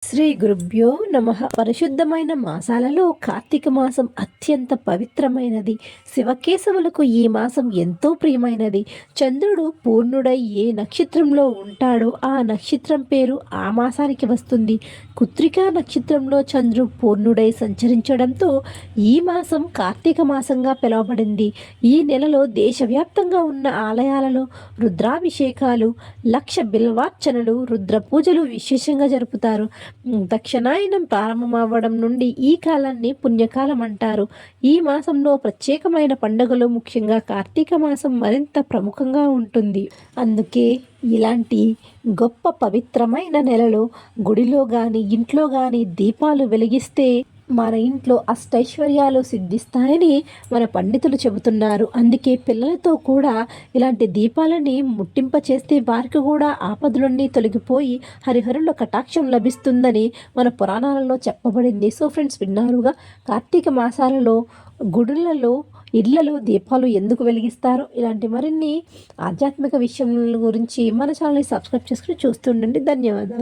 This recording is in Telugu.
శ్రీ గురుభ్యో నమః. పరిశుద్ధమైన మాసాలలో కార్తీక మాసం అత్యంత పవిత్రమైనది. శివకేశవులకు ఈ మాసం ఎంతో ప్రియమైనది. చంద్రుడు పూర్ణుడై ఏ నక్షత్రంలో ఉంటాడో ఆ నక్షత్రం పేరు ఆ మాసానికి వస్తుంది. కృత్తికా నక్షత్రంలో చంద్రుడు పూర్ణుడై సంచరించడంతో ఈ మాసం కార్తీక మాసంగా పిలువబడింది. ఈ నెలలో దేశవ్యాప్తంగా ఉన్న ఆలయాలలో రుద్రాభిషేకాలు, లక్ష బిల్వార్చనలు, రుద్ర పూజలు విశేషంగా జరుపుతారు. దక్షిణాయనం ప్రారంభమవ్వడం నుండి ఈ కాలాన్ని పుణ్యకాలం అంటారు. ఈ మాసంలో ప్రత్యేకమైన పండుగలు, ముఖ్యంగా కార్తీక మాసం మరింత ప్రముఖంగా ఉంటుంది. అందుకే ఇలాంటి గొప్ప పవిత్రమైన నెలలో గుడిలో కానీ ఇంట్లో కానీ దీపాలు వెలిగిస్తే మన ఇంట్లో అష్టైశ్వర్యాలు సిద్ధిస్తాయని మన పండితులు చెబుతున్నారు. అందుకే పిల్లలతో కూడా ఇలాంటి దీపాలని ముట్టింప చేస్తే వారికి కూడా ఆపదలన్నీ తొలగిపోయి హరిహరుల కటాక్షం లభిస్తుందని మన పురాణాలలో చెప్పబడింది. సో ఫ్రెండ్స్, విన్నారుగా కార్తీక మాసాలలో గుడులలో ఇళ్లలో దీపాలు ఎందుకు వెలిగిస్తారో. ఇలాంటి మరిన్ని ఆధ్యాత్మిక విషయాల గురించి మన ఛానల్ని సబ్స్క్రైబ్ చేసుకుని చూస్తుండండి. ధన్యవాదాలు.